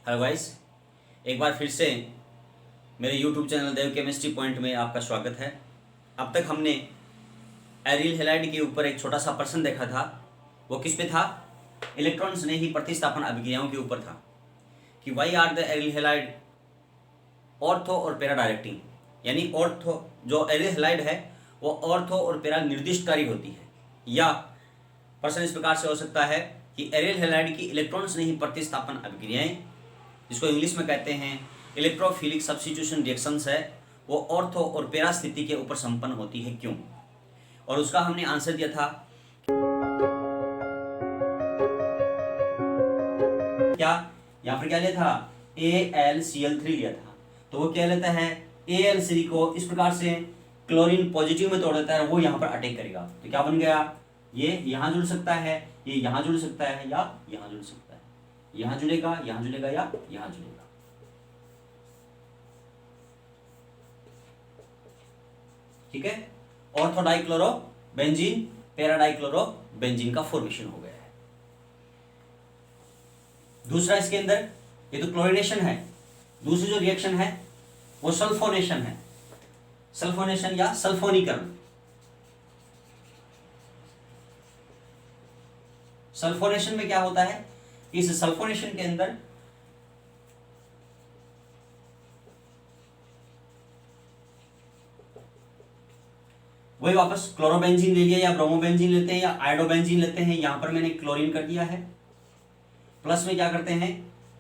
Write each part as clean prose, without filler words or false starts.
Hello guys, एक बार फिर से मेरे YouTube चैनल देव केमिस्ट्री पॉइंट में आपका स्वागत है। अब तक हमने एरिल हैलाइड के ऊपर एक छोटा सा प्रश्न देखा था। वो किस पे था? इलेक्ट्रॉन स्नेही प्रतिस्थापन अभिक्रियाओं के ऊपर था कि why are the aryl halide ortho और पैरा डायरेक्टिंग, यानी ऑर्थो जो एरिल हैलाइड है वो ऑर्थो और पैरा निर्दिष्टकारी होती है। या प्रश्न इस प्रकार से हो सकता है कि एरिल हैलाइड की इलेक्ट्रॉन स्नेही प्रतिस्थापन अभिक्रियाएं, जिसको इंग्लिश में कहते हैं इलेक्ट्रोफिलिक सब्स्टिट्यूशन रिएक्शंस है, वो ऑर्थो और पैरा स्थिति के ऊपर संपन्न होती है, क्यों? और उसका हमने आंसर दिया था क्या, यहाँ पर क्या लिया था? AlCl3 लिया था। तो वो क्या लेता है? Al3 को इस प्रकार से क्लोरीन पॉजिटिव में तोड़ देता है, वो यहाँ पर अटैक करेगा। तो क्या बन गया? ये यहाँ जुड़ सकता है, ये यहाँ जुड़ सकता है, या यहाँ जुड़ सकता है, यहाँ जुड़ेगा, यहाँ जुड़ेगा, या यहाँ जुड़ेगा। ठीक है, ortho dichloro benzene para dichloro benzene का फॉर्मेशन हो गया है। दूसरा इसके अंदर ये तो क्लोरीनेशन है, दूसरी जो रिएक्शन है वो सल्फोनेशन है। सल्फोनेशन या सल्फोनीकरण। सल्फोनेशन में क्या होता है? इस सल्फोनेशन के अंदर वही वापस क्लोरोबेंजीन ले लिया, या ब्रोमोबेंजीन लेते हैं, या आयोडोबेंजीन लेते हैं। यहां पर मैंने क्लोरीन कर दिया है। प्लस में क्या करते हैं?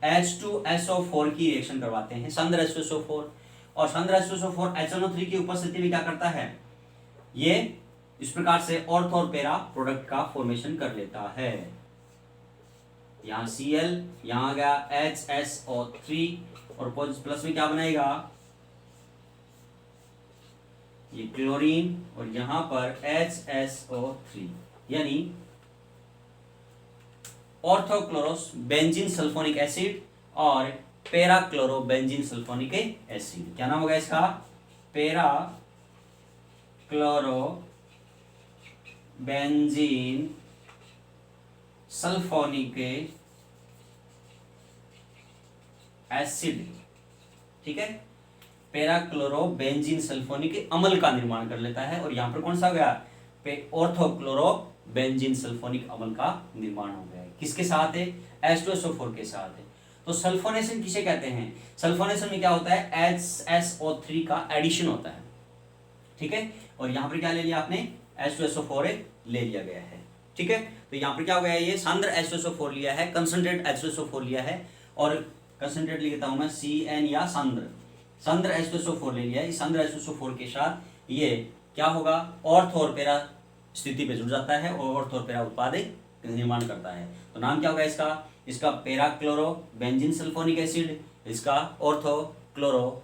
H2SO4 की रिएक्शन करवाते हैं, सांद्र H2SO4। और सांद्र H2SO4 HNO3 की उपस्थिति में क्या करता है? ये इस प्रकार से ऑर्थो और पैरा प्रोडक्ट का फॉर्मेशन कर लेता है। यहां Cl, यहां आ गया HSO3, और प्लस में क्या बनाएगा? ये क्लोरीन, और यहां पर HSO3, यानी ऑर्थोक्लोरोस बेंजीन सल्फोनिक एसिड और para chloro benzene sulphonic acid. क्या नाम होगा इसका? Para chloro benzene sulphonic acid. ठीक है, पैरा क्लोरो बेंजीन सल्फोनिक अम्ल का निर्माण कर लेता है। और यहां पर कौन सा हो गया? ऑर्थोक्लोरो बेंजीन सल्फोनिक अम्ल का निर्माण हो गया है। किसके साथ है? H2SO4 के साथ है। तो सल्फोनेशन किसे कहते हैं? सल्फोनेशन में क्या होता है? HSO3 का एडिशन होता है। ठीक है, और यहां पर क्या ले लिया आपने? H2SO4 ले लिया गया है। ठीक है, तो यहां पर क्या हो गया? ये सांद्र H2SO4 लिया है, कंसंट्रेट H2SO4 लिया है, और कंसंट्रेट लिखता हूं मैं CN या सांद्र H2SO4 ले लिया है। इस सांद्र H2SO4 के साथ ये क्या होगा? ऑर्थो और पैरा स्थिति पे जुड़ जाता है और ऑर्थो और पैरा उत्पाद निर्माण करता है। तो नाम क्या होगा इसका? इसका para chloro benzene sulphonic acid, इसका ऑर्थो क्लोरो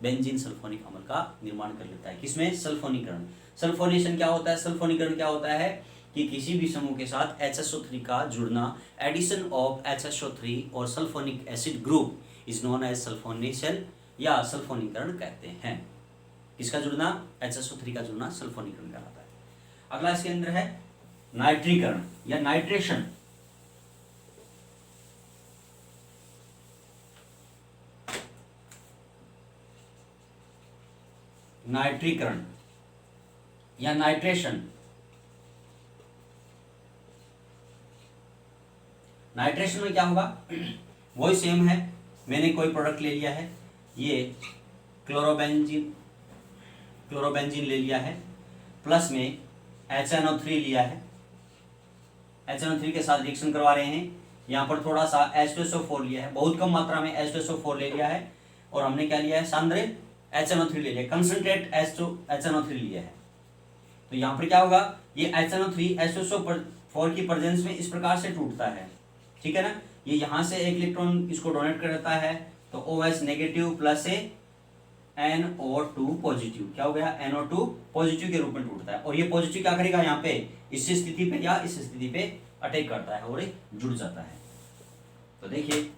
बेंजीन सल्फोनिक अम्ल का निर्माण कर लेता है। किसमें? सल्फोनीकरण। सल्फोनेशन क्या होता है? सल्फोनीकरण क्या होता है कि किसी भी समूह के साथ HSO3 का जुड़ना, एडिशन ऑफ HSO3 और sulphonic acid group is known as sulphonation या सल्फोनीकरण कहते हैं। किसका जुड़ना? HSO3 का जुड़ना सल्फोनीकरण कहलाता है। अगला इसके अंदर है नाइट्रीकरण या नाइट्रेशन। नाइट्रीकरण या नाइट्रेशन। नाइट्रेशन में क्या होगा? वही सेम है। मैंने कोई प्रोडक्ट ले लिया है, ये क्लोरोबेंजीन ले लिया है, प्लस में HNO3 लिया है। HNO3 के साथ रिएक्शन करवा रहे हैं। यहाँ पर थोड़ा सा H2SO4 लिया है, बहुत कम मात्रा में H2SO4 ले लिया है, और हमने क्या लिया है? सांद्र HNO3 ले लिया, कंसंट्रेट HNO3 लिया है। तो यहाँ पर क्या होगा? ये HNO3 H2SO4 की प्रेजेंस में इस प्रकार से टूटता है। ठीक है ना, ये यहाँ से एक इलेक्ट्रॉन इसको डोनेट कर देता है, तो OH नेगेटिव प्लस से NO2 पॉजिटिव। क्या हो गया? NO2 पॉजिटिव के रूप में टूटता है, और ये पॉजिटिव क्या करेगा? यहाँ पे इस स्थिति पे या इस स्थिति पे अटैक करता है और ये जुड़ जाता है। तो देखिए,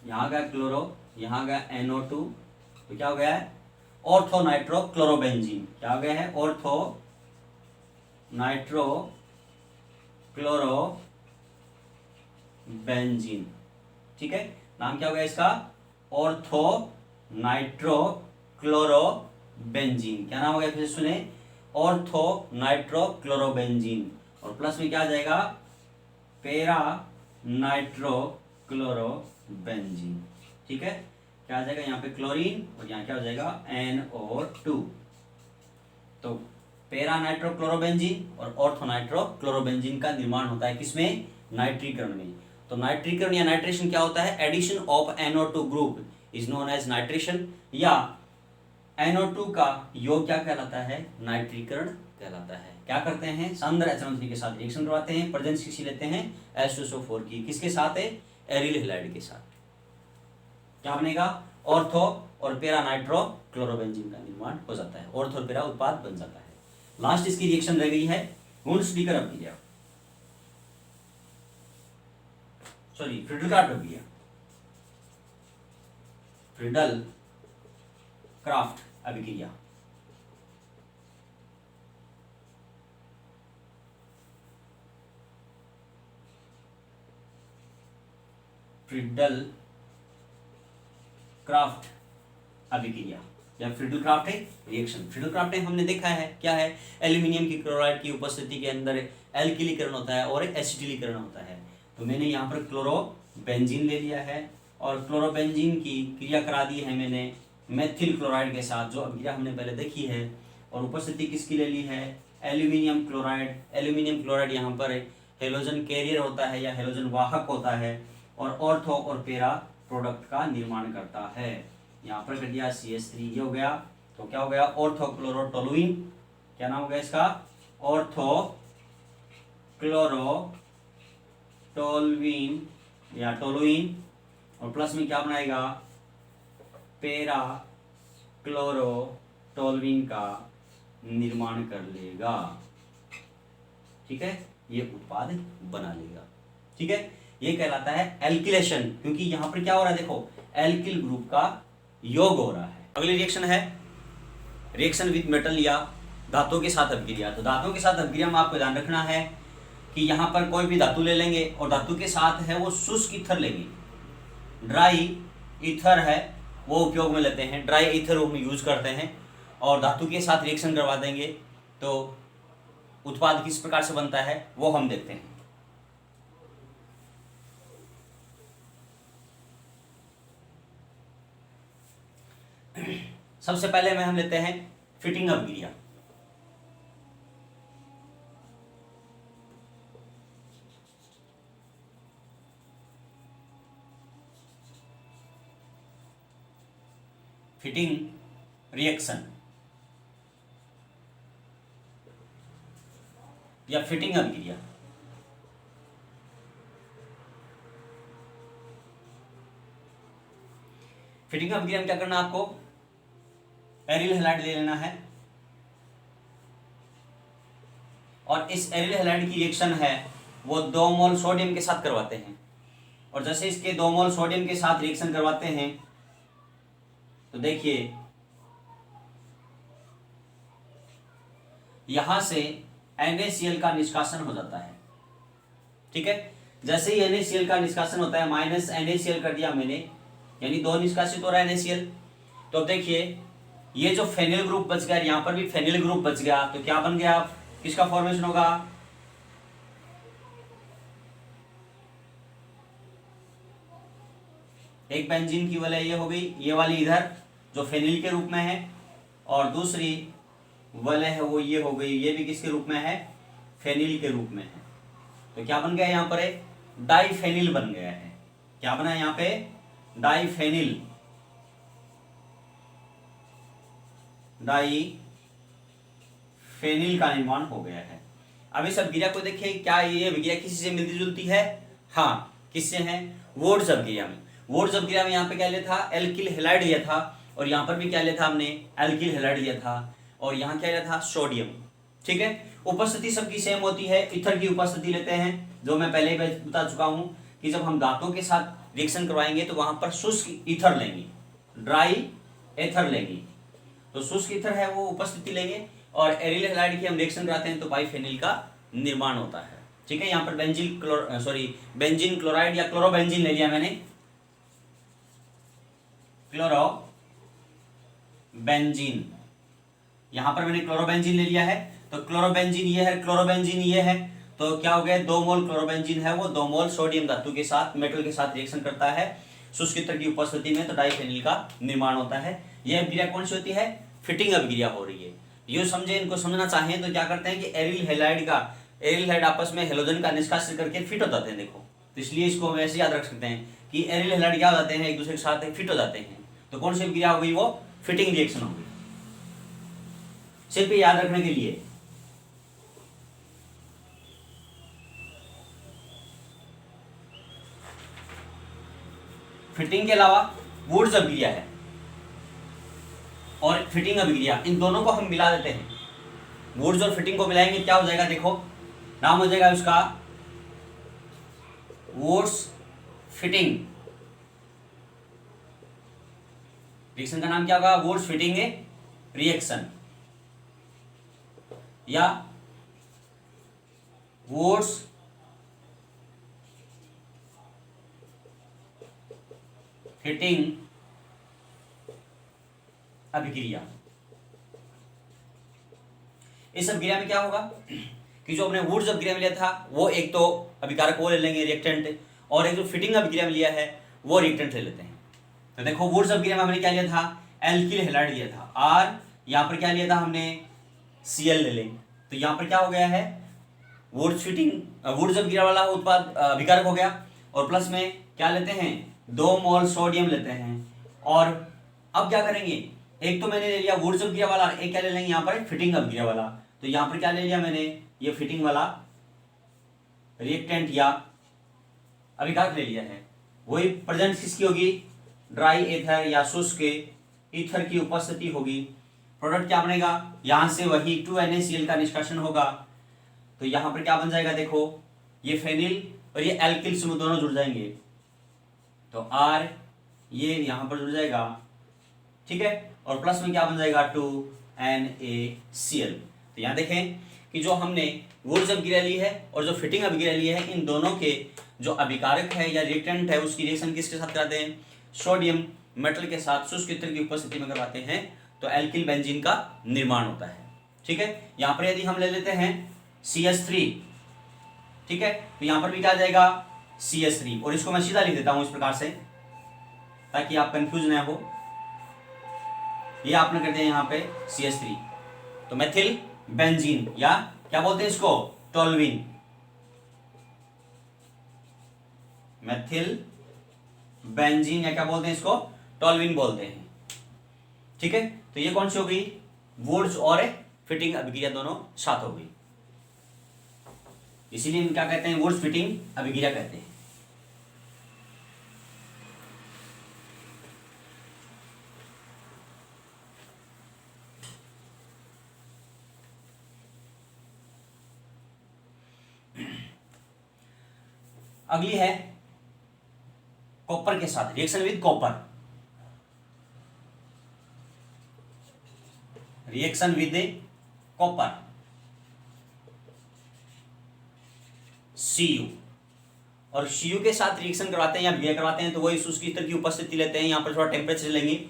यहाँ गया क्लोरो, यहाँ गया NO2, तो क्या हो गया है? Ortho nitro chlorobenzene. क्या हो गया है? Ortho nitro chloro benzene. ठीक है, नाम क्या हो गया इसका? Ortho nitro chloro benzene. क्या नाम हो गया, फिर से सुने, ऑर्थो नाइट्रो क्लोरो बेंजीन। और प्लस में क्या आ जाएगा? Para nitro chloro benzene. ठीक है, क्या आ जाएगा यहाँ पे? क्लोरीन, और यहाँ क्या हो जाएगा? NO2। तो पैरा नाइट्रो क्लोरोबेंजीन और ऑर्थोनाइट्रो क्लोरोबेंजीन का निर्माण होता है किसमें? नाइट्रीकरण में। तो नाइट्रीकरण या नाइट्रेशन क्या होता है? Addition of NO2 group is known as nitration, या NO2 का योग क्या कहलाता है? नाइट्रीकरण कहलाता है। क्या करते हैं? सांद्र HNO3 के साथ रिएक्शन करवाते हैं, प्रेजेंस किसी लेते हैं? H2SO4 की। किसके साथ है? एरिल हैलाइड के साथ। क्या बनेगा? ऑर्थो और पैरा नाइट्रो क्लोरोबेंजीन का निर्माण हो जाता है, ऑर्थो और पैरा उत्पाद बन जाता है। लास्ट इसकी रिएक्शन रह गई है हुंसडीकर अभिक्रिया, सॉरी फ्रीडल-क्राफ्ट अभिक्रिया, फ्रीडल क्राफ्ट अभिक्रिया। फ्रीडल क्राफ्ट अभिक्रिया या Friedel craft reaction. Friedel craft हमने देखा है क्या है? एल्यूमिनियम की क्लोराइड की उपस्थिति के अंदर एल्किलीकरण होता है और एसिटिलीकरण होता है। तो मैंने यहाँ पर क्लोरोबेंजीन ले लिया है और क्लोरोबेंजीन की क्रिया करा दी है मैंने मेथिल क्लोराइड के साथ, जो अभिक्रिया हमने पहले देखी है। और उपस्थिति किसकी ले ली है? Aluminium chloride. एल्यूमिनियम क्लोराइड यहाँ पर हेलोजन कैरियर होता है या हेलोजन वाहक होता है और ऑर्थो और पैरा प्रोडक्ट का निर्माण करता है। यहाँ पर कर दिया CH3, ये हो गया। तो क्या हो गया? ऑर्थोक्लोरोटोलुइन। क्या नाम हो गया इसका? ऑर्थोक्लोरोटोलुइन या टोलुइन। और प्लस में क्या बनाएगा? पैरा क्लोरोटोलुइन का निर्माण कर लेगा। ठीक है, ये उत्पाद बना लेगा। ठीक है, ये कहलाता है एल्किलेशन, क्योंकि यहां पर क्या हो रहा है? देखो, एल्किल ग्रुप का योग हो रहा है। अगली रिएक्शन है रिएक्शन विद मेटल या धातु के साथ अभिक्रिया। तो धातुओं के साथ अभिक्रिया में आपको ध्यान रखना है कि यहाँ पर कोई भी धातु ले लेंगे और धातु के साथ है वो शुष्क ईथर लेंगे। ड्राई ईथर है वो उपयोग में लेते हैं, ड्राई ईथर हम यूज करते हैं और धातु के साथ रिएक्शन करवा देंगे तो उत्पाद किस प्रकार से बनता है वो हम देखते हैं। सबसे पहले में हम लेते हैं फिटिंग अभिक्रिया। फिटिंग रिएक्शन या फिटिंग अभिक्रिया। फिटिंग अभिक्रिया में क्या करना है आपको? एरिल हैलाइड ले लेना है और इस एरिल हैलाइड की रिएक्शन है वो 2 मोल सोडियम के साथ करवाते हैं। और जैसे इसके 2 मोल सोडियम के साथ रिएक्शन करवाते हैं तो देखिए यहां से NaCl का निष्कासन हो जाता है। ठीक है, जैसे ही NaCl का निष्कासन होता है, माइनस NaCl कर दिया मैंने, यानी 2 निष्कासित हो रहा है NaCl। तो देखिए ये जो फेनिल ग्रुप बच गया, यहां पर भी फेनिल ग्रुप बच गया, तो क्या बन गया? किसका फॉर्मेशन होगा? एक बेंजीन की वलय ये हो गई, ये वाली इधर जो फेनिल के रूप में है, और दूसरी वलय है वो ये हो गई, ये भी किसके रूप में है? फेनिल के रूप में है। तो क्या बन गया यहाँ पर? एक डाइफेनिल बन गया है। क्या बना है यहाँ पे? डाइफेनिल। डाइफेनिल का निर्माण हो गया है। अब इस अभिक्रिया को देखिए, क्या ये अभिक्रिया किसी से मिलती जुलती है? हाँ, किससे है? वोर्ड्स अभिक्रिया में। वोर्ड्स अभिक्रिया में यहाँ पे क्या लिया था? एल्किल हैलाइड लिया था, और यहाँ पर भी क्या लिया था हमने? एल्किल हैलाइड लिया था, और यहाँ क्या लिया था? सोडियम। ठीक है, उपस्थिति सबकी सेम होती है। ईथर की उपस्थिति लेते हैं, जो मैं पहले ही बता चुका हूं कि जब हम धातुओं के साथ रिएक्शन करवाएंगे तो वहां पर शुष्क ईथर लेंगे, ड्राई एथर लेंगे। तो शुष्क ईथर है वो उपस्थिति लेंगे, और एरिल हैलाइड की हम रिएक्शन कराते हैं तो बाइफेनिल का निर्माण होता है। ठीक है, यहाँ पर बेंजीन क्लोराइड या क्लोरोबेंजीन ले लिया मैंने, क्लोरोबेंजीन, यहां पर मैंने क्लोरोबेंजीन ले लिया है। तो क्लोरोबेंजीन ये है, क्लोरोबेंजीन ये है, तो क्या हो गया, 2 मोल क्लोरोबेंजीन है, वो 2 मोल सोडियम धातु के साथ, मेटल के साथ रिएक्शन करता है शुष्क ईथर की उपस्थिति में, तो डाइफेनिल का निर्माण होता है। यह अभिक्रिया कौन सी होती है, फिटिंग अभिक्रिया हो रही है। ये समझे, इनको समझना चाहें तो क्या करते हैं कि एरिल हैलाइड आपस में हेलोजन का निष्कासित करके फिट हो जाते हैं, देखो, तो इसलिए इसको वैसे याद रख सकते हैं कि एरिल हैलाइड क्या हो जाते हैं, एक दूसरे के साथ फिट हो जाते हैं। तो कौन सी अभिक्रिया हो गई, वो फिटिंग रिएक्शन हो गई, सिर्फ याद रखने के लिए। फिटिंग के अलावा वुड्स अभिक्रिया है और फिटिंग अभिक्रिया, इन दोनों को हम मिला देते हैं। वुड्स और फिटिंग को मिलाएंगे, क्या हो जाएगा, देखो, नाम हो जाएगा उसका वुड्स फिटिंग। रिएक्शन का नाम क्या होगा, वुड्स फिटिंग रिएक्शन या वुड्स फिटिंग अभिक्रिया। इस अभिक्रिया में क्या होगा कि जो अपने वुड्स अभिक्रिया में लिया था वो एक तो अभिकारक वो ले लेंगे रिएक्टेंट, और एक जो फिटिंग अभिक्रिया में लिया है वो रिएक्टेंट ले लेते हैं। तो देखो वुड्स अभिक्रिया में हमने क्या लिया था, एल्किल हैलाइड लिया था, और यहां पर क्या लिया था हमने, Cl ले लें। तो यहां पर क्या हो गया है, वुड्स अभिक्रिया वाला उत्पाद अभिकारक हो गया, और प्लस में क्या लेते हैं, 2 मोल सोडियम लेते हैं। और अब क्या करेंगे, एक तो मैंने ले लिया वुड्स अभिक्रिया वाला, एक क्या ले लेंगे यहाँ पर, फिटिंग अभिक्रिया वाला। तो यहाँ पर क्या ले लिया मैंने, ये फिटिंग वाला रिएक्टेंट या अभिकारक ले लिया है। वही प्रेजेंट किसकी होगी, ड्राई एथर या शुष्क ईथर की उपस्थिति होगी। प्रोडक्ट क्या बनेगा, यहां से वही 2NaCl का निष्कासन होगा। तो यहां पर क्या बन जाएगा, देखो, ये फेनिल और ये एल्किल समूह दोनों जुड़ जाएंगे, तो R ये यहां पर जुड़ जाएगा, ठीक है, और प्लस में क्या बन जाएगा, 2NaCl। तो यहां देखें कि जो हमने वुड्स अभिक्रिया ली है और जो फिटिंग अभिक्रिया ली है, इन दोनों के जो अभिकारक है या रिएक्टेंट है उसकी रिएक्शन किसके साथ कराते हैं, सोडियम मेटल के साथ शुष्क ईथर की उपस्थिति में करवाते हैं, तो एल्किल बेंजीन का निर्माण होता है। ठीक है, यहां पर यदि हम ले लेते हैं CH3, ठीक है, तो यहां पर भी क्या आ जाएगा, CH3, और इसको मैं सीधा लिख देता हूं इस प्रकार से ताकि आप कंफ्यूज ना हो। ये आपने कर दिया यहाँ पे CH3, तो मेथिल बेंजीन या क्या बोलते हैं इसको, टोल्यूइन, मेथिल बेंजीन या क्या बोलते हैं इसको, टोल्यूइन बोलते हैं। ठीक है, तो ये कौन सी हो गई, वुड्स और फिटिंग अभिक्रिया दोनों साथ हो गई, इसीलिए क्या कहते हैं, वुड्स फिटिंग अभिक्रिया कहते हैं। अगली है कॉपर के साथ reaction with copper, reaction with copper Cu, और Cu के साथ रिएक्शन करवाते हैं या अभिक्रिया करवाते हैं तो वही शुष्क ईथर की उपस्थिति लेते हैं। यहां पर थोड़ा टेम्परेचर लेंगे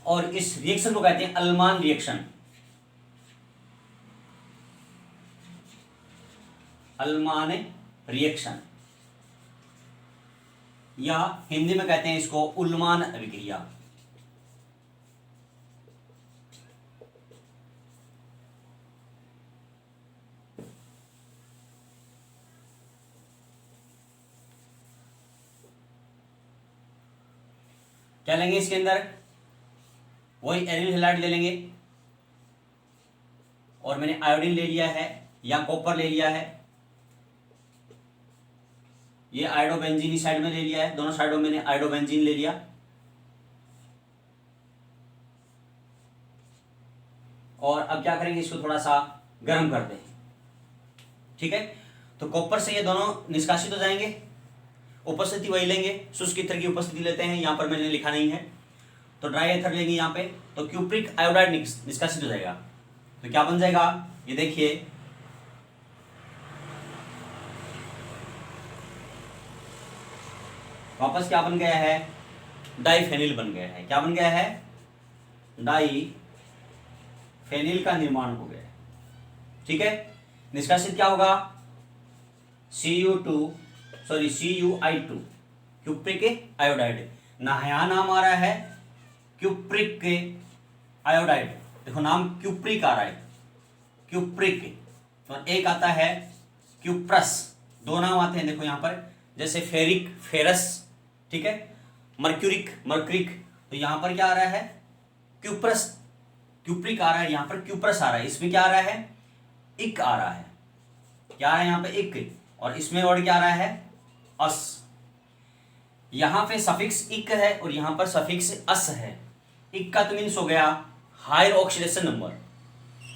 और इस रिएक्शन को कहते हैं अल्मान रिएक्शन, अल्मान रिएक्शन, या हिंदी में कहते हैं इसको उल्मान अभिक्रिया। क्या लेंगे इसके अंदर, वही एरिल हैलाइड ले लेंगे, और मैंने आयोडीन ले लिया है या कॉपर ले लिया है, ये आयोडोबेंजीन इस साइड में ले लिया है, दोनों साइडों में मैंने आयोडोबेंजीन ले लिया, और अब क्या करेंगे, इसको थोड़ा सा गर्म करते हैं। ठीक है, तो कॉपर से ये दोनों निष्कासित हो जाएंगे, उपस्थिति वही लेंगे, शुष्क ईथर की उपस्थिति लेते हैं, यहां पर मैंने लिखा नहीं है, तो ड्राई एथर लेंगे यहाँ पे, तो क्यूप्रिक आयोडाइड निष्कासित हो जाएगा। तो क्या बन जाएगा, ये देखिए वापस क्या बन गया है, डाइफेनिल बन गया है। क्या बन गया है, डाइफेनिल का निर्माण हो गया है। ठीक है, निष्कासित क्या होगा, CuI2 क्यूप्रिक आयोडाइड। नया नाम आ रहा है क्यूप्रिक आयोडाइड। देखो नाम क्यूप्रिक आ रहा है, क्यूप्रिक, और एक आता है क्यूप्रस। दो नाम आते हैं देखो यहाँ पर, जैसे फेरिक फेरस, ठीक है, मर्क्यूरिक मर्क्रिक। तो यहाँ पर क्या आ रहा है, क्यूप्रस, क्यूप्रिक आ रहा है, यहाँ पर क्यूप्रस आ रहा है। इसमें क्या आ रहा है, इक आ रहा है। क्या आ रहा है यहाँ पे, इक, और इसमें वर्ड क्या आ रहा है, अस। यहाँ पे सफिक्स इक है और यहाँ पर सफिक्स अस है। इक का तो मीन्स हो गया हायर ऑक्सीडेशन नंबर,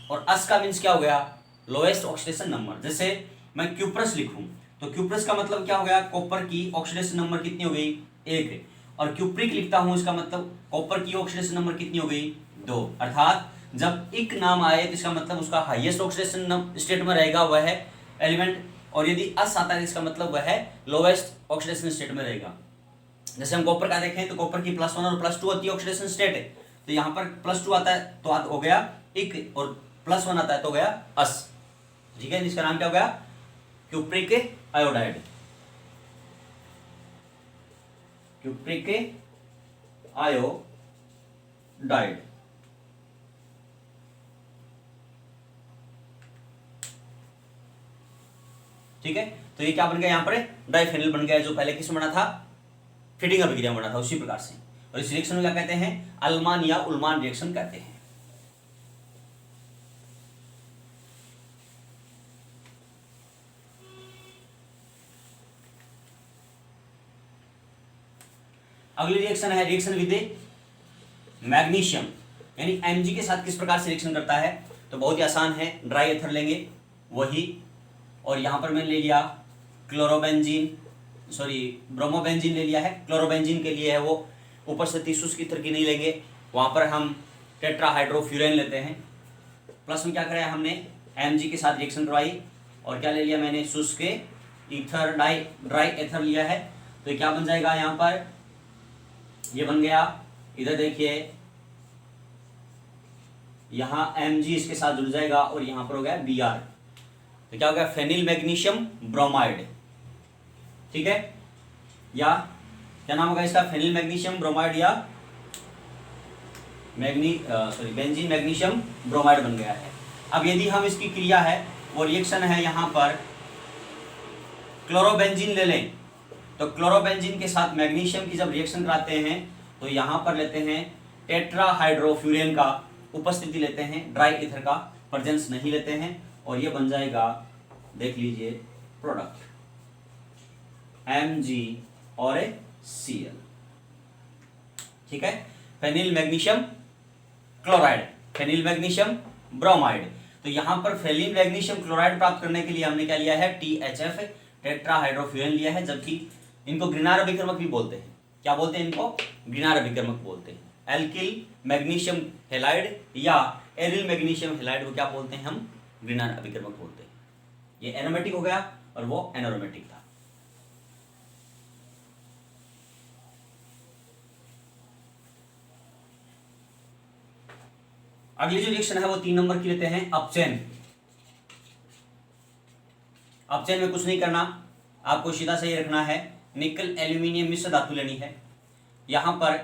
और अस का मीन्स क्या हो गया, लोएस्ट ऑक्सीडेशन नंबर। जैसे मैं क्यूप्रस लिखूं तो क्यूप्रस का मतलब क्या हो गया, कॉपर की ऑक्सीडेशन नंबर कितनी हो गई, 1। और क्यूप्रिक लिखता हूं, इसका मतलब कॉपर की ऑक्सीडेशन नंबर कितनी हो गई, 2। अर्थात जब इक नाम आए तो इसका मतलब उसका हाईएस्ट ऑक्सीडेशन स्टेट में रहेगा वह एलिमेंट, और यदि अस आता है इसका मतलब वह लोएस्ट ऑक्सीडेशन स्टेट में रहेगा। जैसे हम कॉपर का देखें तो कॉपर की +1 और +2 होती है ऑक्सीडेशन स्टेट है, तो यहाँ पर +2 आता है तो हो गया इक, और +1 आता है तो हो गया अस। ठीक है, इसका नाम क्या हो गया, क्यूप्रिक आयोडाइड, क्यूप्रिक आयोडाइड। ठीक है, तो ये क्या बन गया, यहाँ पर डाइफेनिल बन गया, जो पहले किस बना था, फीडिंग अभिक्रिया बना था, उसी प्रकार से। और इस रिएक्शन को क्या कहते हैं, अल्मान या उल्मान रिएक्शन कहते हैं। अगली रिएक्शन है रिएक्शन विद मैग्नीशियम, यानी Mg के साथ किस प्रकार से रिएक्शन करता है, तो बहुत ही आसान है। ड्राई एथर लेंगे वही, और यहां पर मैंने ले लिया ब्रोमोबेंजीन ले लिया है। क्लोरोबेंजीन के लिए है वो, ऊपर से 30 की तरह की नहीं लेंगे। वहां पर हम टेट्राहाइड्रोफ्यूरेन लेते हैं। प्लस में क्या कराया हमने, Mg के साथ रिएक्शन करवाई, और क्या ले लिया मैंने, शुष्क ईथर ड्राई एथर लिया है। तो क्या बन जाएगा, यहाँ पर ये बन गया, इधर देखिए यहां Mg इसके साथ जुड़ जाएगा, और यहां पर हो गया Br, तो क्या हो गया, फेनिल मैग्नीशियम ब्रोमाइड। ठीक है, या क्या नाम होगा इसका, फेनिल मैग्नीशियम ब्रोमाइड, या बेंजीन मैग्नीशियम ब्रोमाइड बन गया है। अब यदि हम इसकी क्रिया है, वो रिएक्शन है यहां पर क्लोरोबेंजीन ले लें, तो क्लोरोबेंजीन के साथ मैग्नीशियम की जब रिएक्शन कराते हैं तो यहां पर लेते हैं टेट्राहाइड्रोफ्यूरेन का उपस्थिति लेते हैं, ड्राई ईथर का प्रेजेंस नहीं लेते हैं, और ये बन जाएगा, देख लीजिए प्रोडक्ट Mg और Cl। ठीक है, phenyl magnesium chloride, phenyl magnesium bromide. तो यहां पर फेनिल मैग्नीशियम क्लोराइड प्राप्त करने के लिए हमने क्या लिया है, THF टेट्राहाइड्रोफ्यूरेन लिया है, जबकि इनको ग्रीनार अभिकर्मक भी बोलते हैं। क्या बोलते हैं इनको, ग्रीनार अभिकर्मक बोलते हैं। एल्किल मैग्नीशियम हेलाइड या एरिल मैग्नीशियम हेलाइड को क्या बोलते हैं हम, ग्रीनार अभिकर्मक बोलते हैं। ये एरोमेटिक हो गया और वो एनोरोमेटिक था। अगली जो रिएक्शन है वो 3 नंबर की लेते हैं, अपचेन। अपचेन में कुछ नहीं करना, आपको सीधा सही रखना है, निकल एल्यूमिनियम मिश्र धातु लेनी है। यहां पर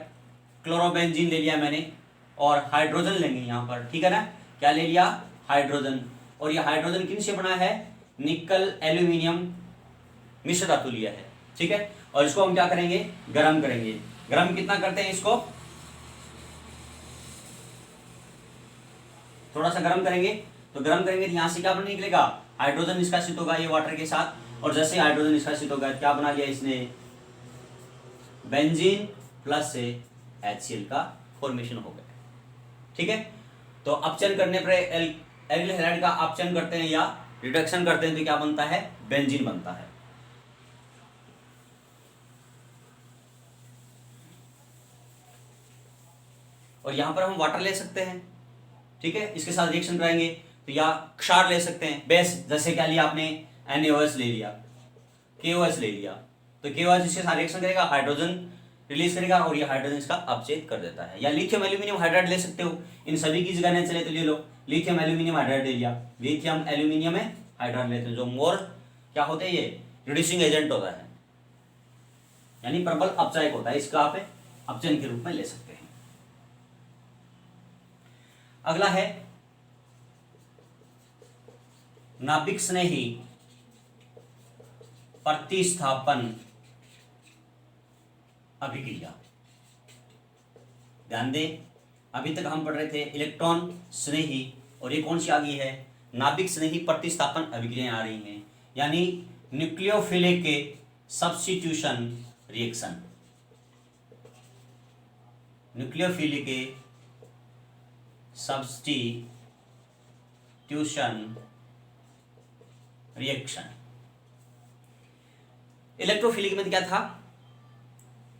क्लोरोबेंजीन ले लिया मैंने, और हाइड्रोजन लेंगे यहाँ पर, ठीक है ना, क्या ले लिया, हाइड्रोजन। और ये हाइड्रोजन किन से बना है, निकल एल्यूमिनियम मिश्र धातु लिया है। ठीक है, और इसको हम क्या करेंगे, गर्म करेंगे। गर्म कितना करते हैं, इसको थोड़ा सा गर्म करेंगे। तो गर्म करेंगे तो यहाँ से क्या बन निकलेगा, हाइड्रोजन निष्कासित होगा ये वाटर के साथ, और जैसे हाइड्रोजन निष्कासित होगा क्या बना लिया इसने, बेंजीन प्लस से HCl का फॉर्मेशन हो गया। ठीक है, तो अपचयन करने पर एरिल हैलाइड का अपचयन करते हैं या रिडक्शन करते हैं तो क्या बनता है, बेंजीन बनता है। और यहां पर हम वाटर ले सकते हैं, ठीक है, इसके साथ रिएक्शन कराएंगे तो या क्षार ले सकते हैं, बेस, जैसे क्या लिया आपने, NaOH ले लिया, KOH ले लिया, तो KOH इसके साथ रिएक्शन करेगा, हाइड्रोजन रिलीज करेगा और ये हाइड्रोजन इसका अपचेत कर देता है। या लिथियम एल्यूमिनियम हाइड्राइड ले सकते हो, इन सभी की जगह नहीं चले तो ले लो लिथियम एल्यूमिनियम हाइड्राइड ले लिया, लिथियम एल्यूमिनियम में हाइड्राइड लेते हैं, जो मोर क्या होते हैं, ये रिड्यूसिंग एजेंट होता है, यानी प्रबल अपचायक होता है, इसका आप अपचयन के रूप में ले सकते हैं। अगला है नाभिक स्नेही प्रतिस्थापन अभिक्रिया। ध्यान दें, अभी तक हम पढ़ रहे थे इलेक्ट्रॉन स्नेही, और ये कौन सी आ गई है, नाभिक स्नेही प्रतिस्थापन अभिक्रियाएं आ रही हैं, यानी nucleophilic substitution reaction, nucleophilic substitution reaction. Electrophilic में क्या था,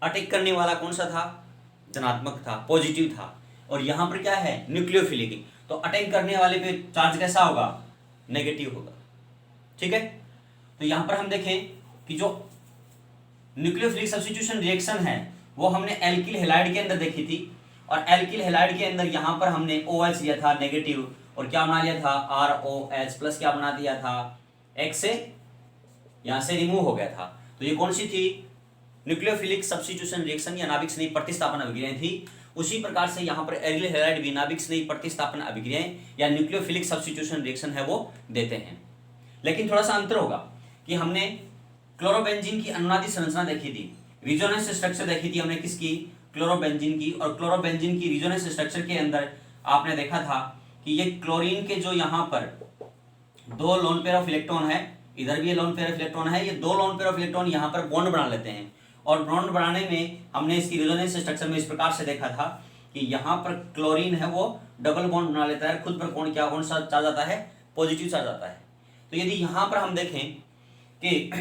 अटैक करने वाला कौन सा था, धनात्मक था, पॉजिटिव था, और यहां पर क्या है, न्यूक्लियोफिलिक, तो अटैक करने वाले पे चार्ज कैसा होगा, नेगेटिव होगा। ठीक है, तो यहां पर हम देखें कि जो न्यूक्लियोफिलिक सब्स्टिट्यूशन रिएक्शन है वो हमने एल्किल हैलाइड के अंदर देखी थी, और एल्किल हैलाइड के अंदर यहां पर हमने OH लिया था नेगेटिव, और क्या बना लिया था, ROH प्लस क्या बना दिया था, X से यहां से रिमूव हो गया था। तो ये कौन सी थी, न्यूक्लियोफिलिक सब्स्टिट्यूशन रिएक्शन या नाभिक स्नेही प्रतिस्थापन अभिक्रियाएं थी। उसी प्रकार से यहाँ पर एरिल हैलाइड भी नाभिक स्नेही प्रतिस्थापन अभिक्रियाएं या न्यूक्लियोफिलिक सब्स्टिट्यूशन रिएक्शन है वो देते हैं। लेकिन थोड़ा सा अंतर होगा कि हमने क्लोरोबेंजीन की अनुनादी संरचना देखी थी, रिजोनेंस स्ट्रक्चर देखी थी हमने किसकी, क्लोरोबेंजीन की, और क्लोरोबेंजीन की रिजोनेंस स्ट्रक्चर के अंदर आपने देखा था कि ये क्लोरीन के जो यहाँ पर 2 लोन पेयर ऑफ इलेक्ट्रॉन है, इधर भी ये लोन पेयर ऑफ इलेक्ट्रॉन है, ये 2 लोन पेयर ऑफ इलेक्ट्रॉन यहाँ पर बॉन्ड बना लेते हैं, और बॉन्ड बनाने में हमने इसकी रेजोनेंस स्ट्रक्चर में इस प्रकार से देखा था कि यहाँ पर क्लोरीन है वो डबल बॉन्ड बना लेता है, खुद पर कौन सा चार्ज आता है, पॉजिटिव चार्ज आता है। तो यदि यहाँ पर हम देखें कि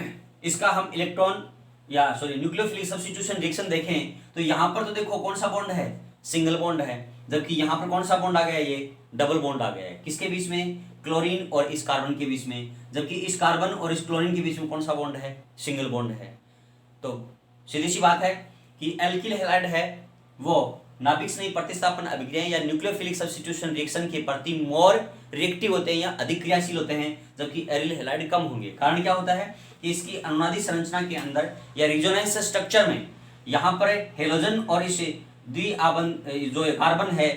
इसका हम इलेक्ट्रॉन या सॉरी न्यूक्लियोफिलिक सब्स्टिट्यूशन रिएक्शन देखें तो यहाँ पर तो देखो कौन सा बॉन्ड है, सिंगल बॉन्ड है, जबकि यहाँ पर कौन सा बॉन्ड आ गया, ये डबल बॉन्ड आ गया है, किसके बीच में, क्लोरीन और इस कार्बन के बीच में, जबकि इस कार्बन और इस क्लोरीन के बीच में कौन सा बॉन्ड है, सिंगल बॉन्ड है। तो सीधी सी बात है कि एल्किल हैलाइड है वो नाभिक स्नेही प्रतिस्थापन अभिक्रिया या न्यूक्लियोफिलिक सब्स्टिट्यूशन रिएक्शन के प्रति मोर रिएक्टिव होते हैं या अधिक क्रियाशील होते हैं, जबकि एरिल हैलाइड कम होंगे। कारण क्या होता है कि इसकी अनुनादी संरचना के अंदर या रिजोनेंस स्ट्रक्चर में यहाँ पर हेलोजन और इस द्विआबंध जो कार्बन है,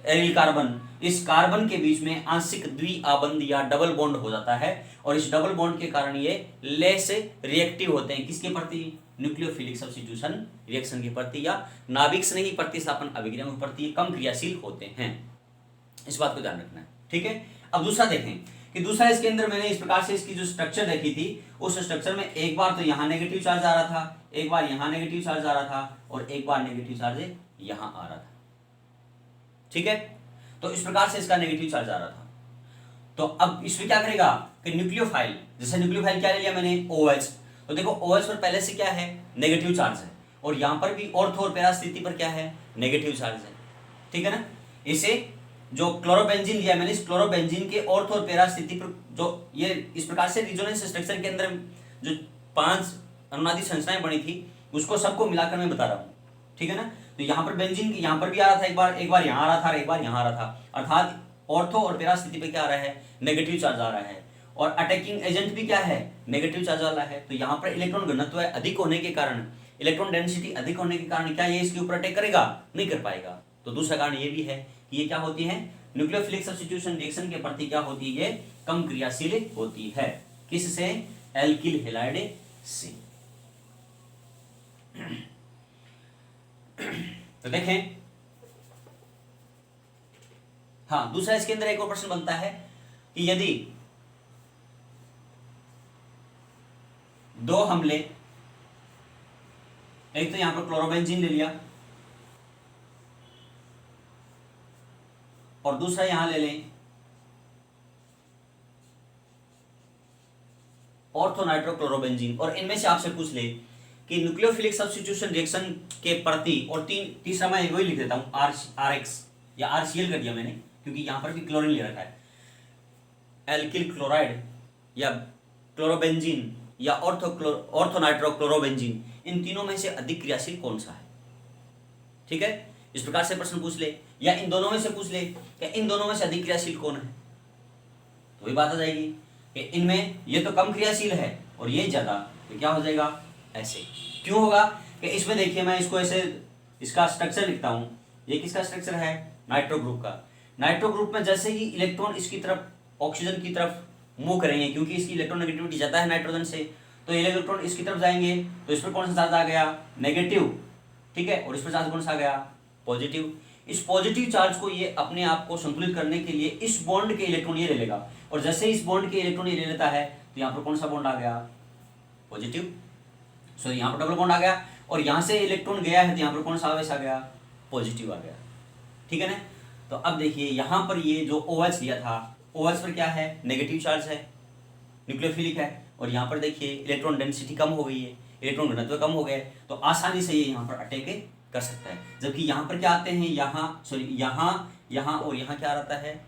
एरिल कार्बन, इस कार्बन के बीच में आंशिक द्विआबंध या डबल बॉन्ड हो जाता है, और इस डबल बॉन्ड के कारण ये लेस रिएक्टिव होते हैं किसके प्रति, न्यूक्लियोफिलिक सब्स्टिट्यूशन रिएक्शन के प्रति या नाभिक स्नेही प्रतिस्थापन अभिक्रियाओं के प्रति कम क्रियाशील होते हैं। इस बात को ध्यान रखना है। ठीक है, अब दूसरा देखें कि दूसरा इसके अंदर मैंने इस प्रकार से इसकी जो स्ट्रक्चर देखी थी, उस स्ट्रक्चर में एक बार तो यहाँ नेगेटिव चार्ज आ रहा था, एक बार यहाँ नेगेटिव चार्ज आ रहा था, और एक बार नेगेटिव चार्ज यहाँ आ रहा था। ठीक है, तो इस प्रकार से इसका नेगेटिव चार्ज आ रहा था। तो अब इसमें क्या करेगा कि न्यूक्लियोफाइल, जैसे न्यूक्लियोफाइल क्या ले लिया मैंने, OH, तो देखो OH पर पहले से क्या है, नेगेटिव चार्ज है, और यहाँ पर भी ऑर्थो और पैरा स्थिति पर क्या है, नेगेटिव चार्ज है। ठीक है ना, इसे जो क्लोरोबेंजीन लिया मैंने, इस क्लोरोबेंजीन के ऑर्थो और पैरा स्थिति पर जो ये इस प्रकार से रिजोनेंस स्ट्रक्चर के अंदर जो 5 अनुनादी संरचनाएं बनी थी उसको सबको मिलाकर मैं बता रहा हूँ। ठीक है ना, तो यहाँ पर बेंजीन यहाँ पर भी आ रहा था, एक बार यहाँ आ रहा था, एक बार यहाँ आ रहा था, अर्थात ऑर्थो और पैरा स्थिति पे क्या आ रहा है, नेगेटिव चार्ज आ रहा है, और अटैकिंग एजेंट भी क्या है, नेगेटिव चार्ज वाला है। तो यहाँ पर इलेक्ट्रॉन घनत्व अधिक होने के कारण, इलेक्ट्रॉन डेंसिटी अधिक होने के कारण क्या ये इसके ऊपर अटैक करेगा, नहीं कर पाएगा। तो दूसरा कारण ये भी है कि ये क्या होती है, न्यूक्लियोफिलिक सब्स्टिट्यूशन रिएक्शन के प्रति क्या होती है, ये कम क्रियाशील होती है। किससे, एल्किल हैलाइड से। तो देखें, हाँ दूसरा इसके अंदर एक और प्रश्न बनता है कि यदि 2 हम ले, एक तो यहां पर क्लोरोबेंजीन ले लिया और दूसरा यहां ले लें ऑर्थो नाइट्रोक्लोरोबेंजीन, और इनमें से आपसे पूछ ले कि न्यूक्लियोफिलिक सब्स्टिट्यूशन रिएक्शन के प्रति, और तीसरा मैं वही लिख देता हूं RX या RCl कर दिया मैंने क्योंकि यहां पर भी क्लोरीन ले रखा है, एल्किल क्लोराइड या क्लोरोबेंजीन या ऑर्थोनाइट्रोक्लोरोबेंजीन, इन तीनों में से अधिक क्रियाशील कौन सा है? ठीक है, इस प्रकार से प्रश्न पूछ ले, या इन दोनों में से पूछ ले कि इन दोनों में से अधिक क्रियाशील कौन है, तो ये बात आ जाएगी कि इनमें ये तो कम क्रियाशील है और ये ज्यादा, तो क्या हो जाएगा ऐसे। क्यों होगा कि इसमें देखिए, मैं इसको ऐसे इसका स्ट्रक्चर लिखता हूं, ये किसका स्ट्रक्चर है? नाइट्रो ग्रुप का। नाइट्रो ग्रुप में जैसे ही इलेक्ट्रॉन इसकी तरफ, ऑक्सीजन की तरफ मूव करेंगे, क्योंकि इसकी इलेक्ट्रोनेगेटिविटी ज्यादा है नाइट्रोजन से, तो इलेक्ट्रॉन इसकी तरफ जाएंगे, तो इस पर कौन सा चार्ज आ गया? नेगेटिव। ठीक है, और इस पर चार्ज कौन सा आ गया? पॉजिटिव। इस पॉजिटिव चार्ज को ये अपने आप को संतुलित करने के लिए इस बॉन्ड के इलेक्ट्रॉन ये ले लेगा, और जैसे इस बॉन्ड के इलेक्ट्रॉन ये ले लेता है, तो यहाँ पर कौन सा बॉन्ड आ गया? पॉजिटिव। सो यहाँ पर डबल बॉन्ड आ गया, और यहाँ से इलेक्ट्रॉन गया है तो यहाँ पर कौन सा आवेश आ गया? पॉजिटिव आ गया। ठीक है ना। तो अब देखिए यहाँ पर ये जो OH लिया था, OH पर क्या है? नेगेटिव चार्ज है, न्यूक्लियोफिलिक है, और यहाँ पर देखिए इलेक्ट्रॉन डेंसिटी कम हो गई है, इलेक्ट्रॉन घनत्व कम हो गए, तो आसानी से ये यहाँ पर अटैक कर सकता है। जबकि यहाँ पर क्या आते हैं? यहाँ सॉरी यहाँ और यहाँ क्या रहता है?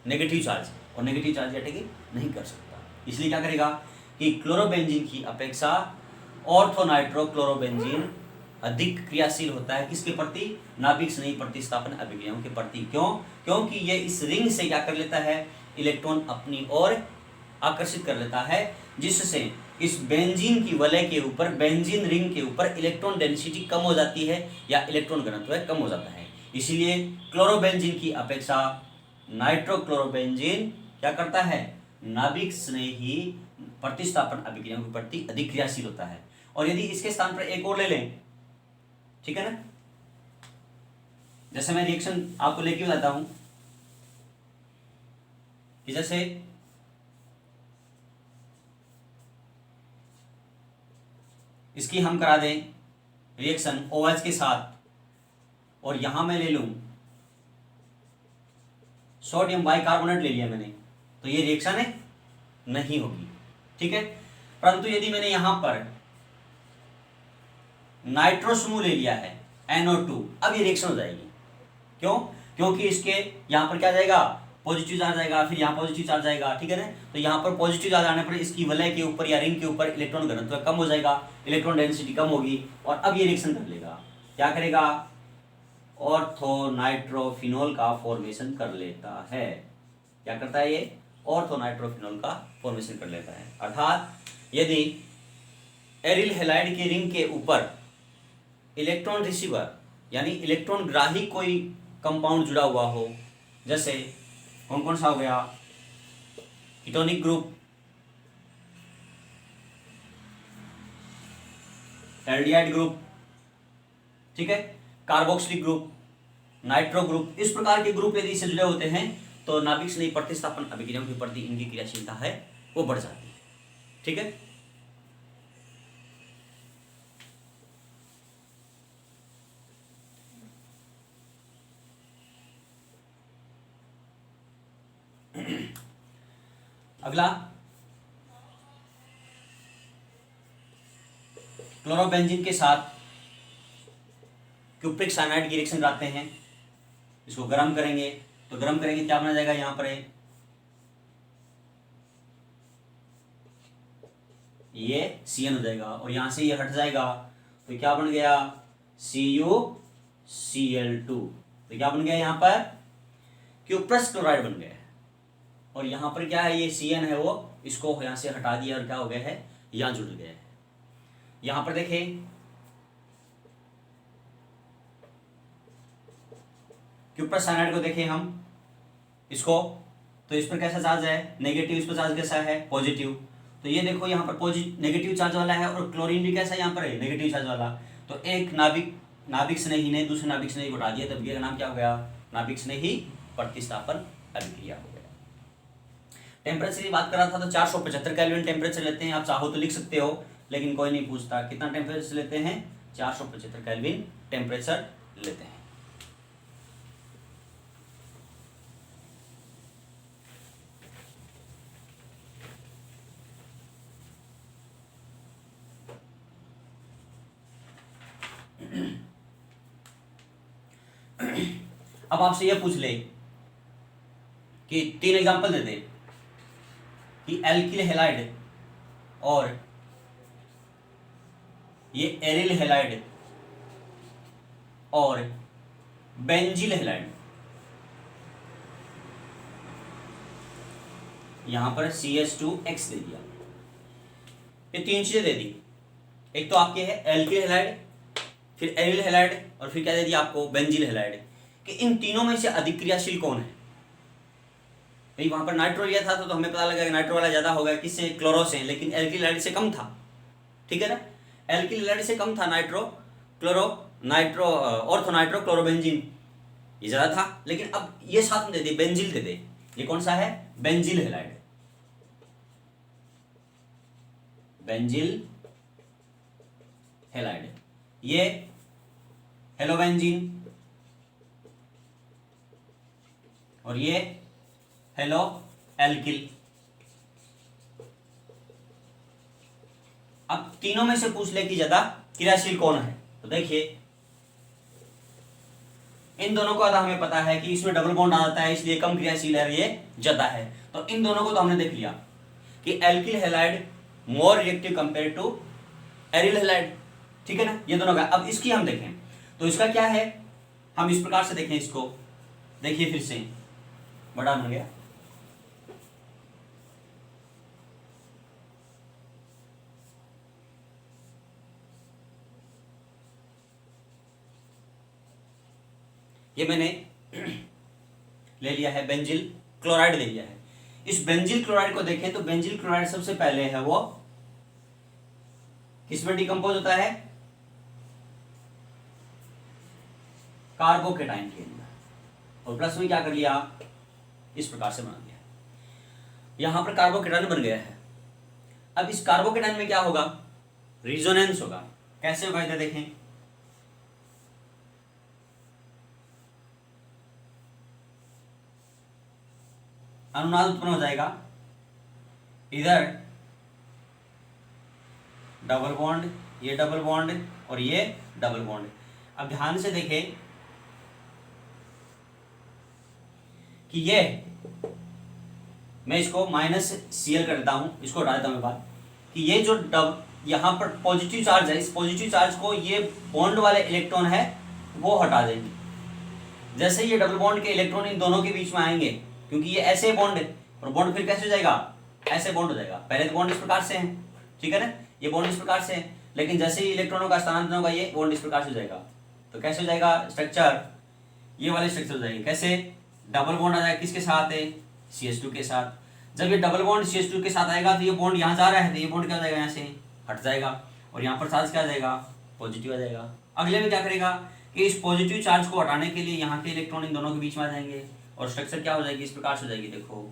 नेगेटिव चार्ज, और नेगेटिव चार्ज अटैक नहीं कर सकता। इसलिए क्या करेगा कि क्लोरोबेंजीन की अपेक्षा ऑर्थोनाइट्रोक्लोरोबेंजीन अधिक क्रियाशील होता है किसके प्रति? नाभिक स्नेही प्रतिस्थापन अभिक्रियाओं के प्रति। क्यों? क्योंकि ये इस रिंग से क्या कर लेता है? इलेक्ट्रॉन अपनी ओर आकर्षित कर लेता है, जिससे इस बेंजीन की वलय के ऊपर, बेंजीन रिंग के ऊपर इलेक्ट्रॉन डेंसिटी कम हो जाती है, या इलेक्ट्रॉन घनत्व कम हो जाता है। इसीलिए क्लोरोबेंजीन की अपेक्षा नाइट्रोक्लोरोबेंजीन क्या करता है? नाभिक स्नेही प्रतिस्थापन अभिक्रियाओं के प्रति अधिक क्रियाशील होता है। और यदि इसके स्थान पर एक और ले लें, ठीक है ना, जैसे मैं रिएक्शन आपको लेके बताता हूं कि जैसे इसकी हम करा दें रिएक्शन OH के साथ, और यहां मैं ले लूं सोडियम बाइकार्बोनेट ले लिया मैंने, तो ये रिएक्शन है नहीं होगी। ठीक है, परंतु यदि मैंने यहां पर नाइट्रो समूह ले लिया है NO2, अब ये रिएक्शन हो जाएगी। क्यों? क्योंकि इसके यहां पर क्या जाएगा? पॉजिटिव चार्ज आएगा, फिर यहाँ पॉजिटिव चार्ज आएगा। ठीक है ना, तो यहाँ पर पॉजिटिव चार्ज आने पर इसकी वलय के ऊपर या रिंग के ऊपर इलेक्ट्रॉन घनत्व कम हो जाएगा, इलेक्ट्रॉन डेंसिटी कम होगी, और अब ये रिएक्शन कर लेगा। क्या करेगा? ऑर्थोनाइट्रोफिनॉल का फॉर्मेशन कर लेता है। क्या करता है ये? ऑर्थोनाइट्रोफिनॉल का फॉर्मेशन कर लेता है। अर्थात यदि एरिल हैलाइड की रिंग के ऊपर इलेक्ट्रॉन रिसीवर यानी इलेक्ट्रॉन ग्राही कोई कंपाउंड जुड़ा हुआ हो, जैसे कौन कौन सा हो गया? कीटोनिक ग्रुप, एल्डिहाइड ग्रुप, ठीक है, कार्बोक्सिलिक ग्रुप, नाइट्रो ग्रुप, इस प्रकार के ग्रुप यदि इससे जुड़े होते हैं तो नाभिक स्नेही प्रतिस्थापन अभिक्रियाओं के प्रति इनकी क्रियाशीलता है वो बढ़ जाती है। ठीक है, अगला क्लोरोबेंजीन के साथ क्यूप्रिक साइनाइड की रिएक्शन कराते हैं। इसको गर्म करेंगे तो गर्म करेंगे क्या बना जाएगा? यहां पर ये CN हो जाएगा, और यहां से ये हट जाएगा तो क्या बन गया? CuCl2। तो क्या बन गया? यहां पर क्यूप्रस क्लोराइड बन गया। और यहां पर क्या है? ये CN है, वो इसको यहां से हटा दिया और क्या हो गया है? यहां जुड़ गया है। यहां पर देखें क्यूप्रस साइनाइड को देखें हम इसको, तो इस पर कैसा चार्ज है? नेगेटिव। इस पर चार्ज कैसा है? पॉजिटिव। तो ये देखो यहाँ पर नेगेटिव चार्ज वाला है, और क्लोरीन भी कैसा यहाँ पर है? नेगेटिव चार्ज वाला। तो एक नाभिक स्नेही ने दूसरे नाभिक स्नेही को हटा दिया, तब ये नाम क्या हो गया? नाभिक स्नेही प्रतिस्थापन अभिक्रिया हो गया। टेम्परेचर की बात कर रहा था तो 475 केल्विन टेम्परेचर लेते हैं। आप चाहो तो लिख सकते हो, लेकिन कोई नहीं पूछता। कितना टेम्परेचर लेते हैं? 475 केल्विन टेम्परेचर लेते हैं। अब आपसे यह पूछ ले कि 3 एग्जांपल दे दे कि एल्किल हैलाइड और ये एरिल हैलाइड और बेंजिल हैलाइड, यहां पर CH2X दे दिया। ये तीन चीजें दे दी, एक तो आपके है एल्किल हैलाइड, फिर एरिल हैलाइड, और फिर क्या दे दिया आपको, बेंजिल हैलाइड। कि इन तीनों में से अधिक क्रियाशील कौन है? भाई वहां पर नाइट्रो लिया था तो हमें पता लगा कि नाइट्रो वाला ज्यादा होगा, किससे, क्लोरो से, लेकिन एल्किल हैलाइड से कम था। ठीक है ना, एल्किल हैलाइड से कम था, nitro chloro nitro ortho nitro chlorobenzene ये ज्यादा था। लेकिन अब ये साथ में दे दे, बेंजिल दे दे। ये कौन सा है? Benzyl halide, benzyl halide. ये हेलोबेंजीन और ये हेलो एल्किल। अब तीनों में से पूछ ले कि ज्यादा क्रियाशील कौन है, तो देखिए इन दोनों को हमें पता है कि इसमें डबल बॉन्ड आ जाता है, इसलिए कम क्रियाशील है, ये ज्यादा है। तो इन दोनों को तो हमने देख लिया कि alkyl halide more reactive compare to aryl halide. ठीक है ना, ये दोनों का। अब इसकी हम देखें तो इसका क्या है, हम इस प्रकार से देखें इसको। देखिए फिर से बड़ा बन गया, ये मैंने ले लिया है बेंजिल क्लोराइड ले लिया है। इस बेंजिल क्लोराइड को देखें तो बेंजिल क्लोराइड सबसे पहले है वो किसमें डिकम्पोज होता है? कार्बोकेटाइन के अंदर, और प्लस में क्या कर लिया, इस प्रकार से बना दिया। यहां पर कार्बोकेटाइन बन गया है। अब इस कार्बोकेटाइन में क्या होगा? रिजोनेंस होगा। कैसे होगा इधर देखें, अनुनाद उत्पन्न हो जाएगा, इधर डबल बॉन्ड, ये डबल बॉन्ड और ये डबल बॉन्ड। अब ध्यान से देखें कि ये, मैं इसको -Cl कर देता हूं, इसको हटा देता हूं बात, कि ये जो यहां पर पॉजिटिव चार्ज है, इस पॉजिटिव चार्ज को ये बॉन्ड वाले इलेक्ट्रॉन है वो हटा देंगे। जैसे ये डबल बॉन्ड के इलेक्ट्रॉन इन दोनों के बीच में आएंगे, क्योंकि ये ऐसे बॉन्ड है, और बॉन्ड फिर कैसे हो जाएगा, ऐसे बॉन्ड हो जाएगा। पहले तो बॉन्ड इस प्रकार से है, ठीक है ना, ये बॉन्ड इस प्रकार से है, लेकिन जैसे ही इलेक्ट्रॉनों का स्थानांतरण होगा ये बॉन्ड इस प्रकार से हो जाएगा। तो कैसे हो जाएगा स्ट्रक्चर, ये वाले स्ट्रक्चर हो जाएंगे। कैसे? डबल बॉन्ड आ जाएगा, किसके साथ है, CH2 के साथ। जब ये डबल बॉन्ड CH2 के साथ आएगा तो ये बॉन्ड यहाँ जा रहा है, तो ये बॉन्ड क्या हो जाएगा, यहाँ से हट जाएगा, और यहाँ पर चार्ज क्या आ जाएगा, पॉजिटिव आ जाएगा। अगले में क्या करेगा कि इस पॉजिटिव चार्ज को हटाने के लिए यहाँ के इलेक्ट्रॉन इन दोनों के बीच में आ जाएंगे, और स्ट्रक्चर क्या हो जाएगी, इस प्रकार से हो जाएगी। देखो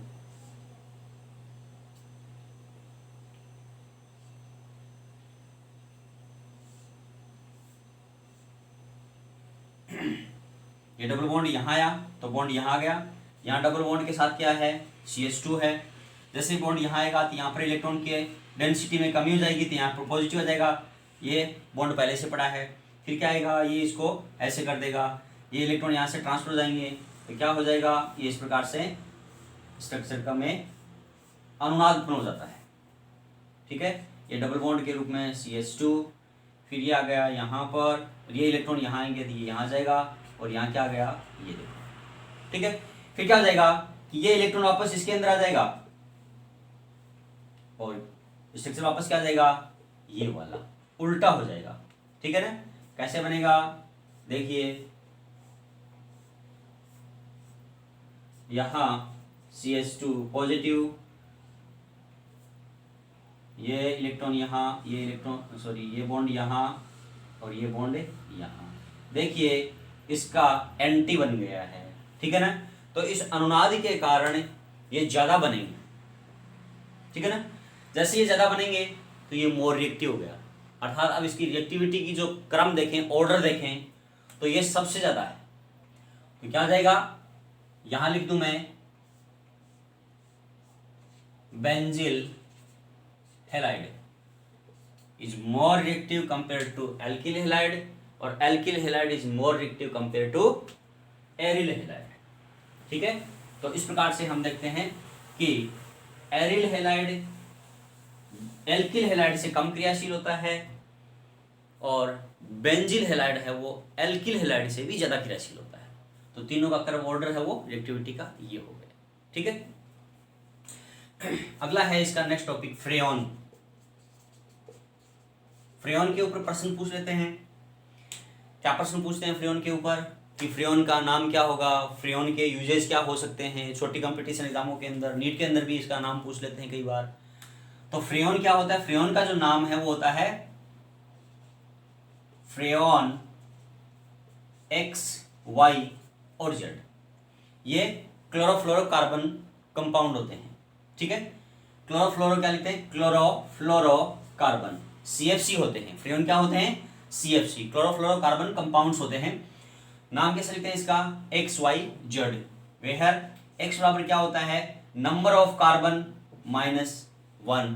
ये डबल बॉन्ड यहाँ आया तो बॉन्ड यहाँ आ गया, यहाँ डबल बॉन्ड के साथ क्या है, CH2 है। जैसे बॉन्ड यहाँ आएगा तो यहाँ पर इलेक्ट्रॉन के डेंसिटी में कमी हो जाएगी, तो यहाँ पर पॉजिटिव आ जाएगा। ये बॉन्ड पहले से पड़ा है, फिर क्या आएगा, ये इसको ऐसे कर देगा, ये इलेक्ट्रॉन यहाँ से ट्रांसफर हो जाएंगे, तो क्या हो जाएगा, ये इस प्रकार से स्ट्रक्चर का में अनुनाद उत्पन्न हो जाता है। ठीक है, ये डबल बॉन्ड के रूप में CH2, फिर ये आ गया यहाँ पर, ये इलेक्ट्रॉन यहाँ आएंगे तो ये यहाँ जाएगा, और यहाँ क्या आ गया, ये देखो। ठीक है, फिर क्या हो जाएगा कि ये इलेक्ट्रॉन वापस इसके अंदर आ जाएगा, और स्ट्रक्चर वापस क्या आ जाएगा, ये वाला उल्टा हो जाएगा। ठीक है ना, कैसे बनेगा, देखिए यहाँ CH2 पॉजिटिव, ये इलेक्ट्रॉन यहाँ, ये इलेक्ट्रॉन सॉरी ये बॉन्ड यहाँ, और ये बॉन्ड यहाँ। देखिए इसका एंटी बन गया है। ठीक है ना, तो इस अनुनाद के कारण ये ज्यादा बनेंगे। ठीक है ना, जैसे ये ज्यादा बनेंगे तो ये मोर रिएक्टिव हो गया, अर्थात अब इसकी रिएक्टिविटी की जो क्रम देखें, ऑर्डर देखें, तो ये सबसे ज्यादा है। तो क्या आ जाएगा, यहां लिख दूं मैं benzyl halide is more reactive compare to alkyl halide, और alkyl halide is more reactive compare to aryl halide. ठीक है, तो इस प्रकार से हम देखते हैं कि एरिल हैलाइड एल्किल हैलाइड से कम क्रियाशील होता है और बेंजिल हैलाइड है वो एल्किल हैलाइड से भी ज्यादा क्रियाशील होता है। तो तीनों का कर्व ऑर्डर है वो रिएक्टिविटी का ये हो गया। ठीक है, अगला है इसका नेक्स्ट टॉपिक फ्रेयॉन। फ्रेयॉन के ऊपर प्रश्न पूछ लेते हैं। क्या प्रश्न पूछते हैं फ्रेयॉन के ऊपर कि फ्रेयॉन का नाम क्या होगा, फ्रेयॉन के यूजेस क्या हो सकते हैं। छोटी कंपटीशन एग्जामों के अंदर, नीट के अंदर भी इसका नाम पूछ लेते हैं कई बार। तो फ्रेयॉन क्या होता है, फ्रेयॉन का जो नाम है वो होता है फ्रेयॉन एक्स वाई और जेड। ये क्लोरोफ्लोरोकार्बन कंपाउंड होते हैं। ठीक है, क्लोरोफ्लोरो क्या लिखते हैं, क्लोरोफ्लोरोकार्बन, CFC होते हैं। फ्रेयॉन क्या होते हैं, CFC, क्लोरोफ्लोरोकार्बन कंपाउंड्स होते हैं। नाम कैसे लिखते हैं इसका, X Y Z, where X बराबर क्या होता है, number of carbon -1,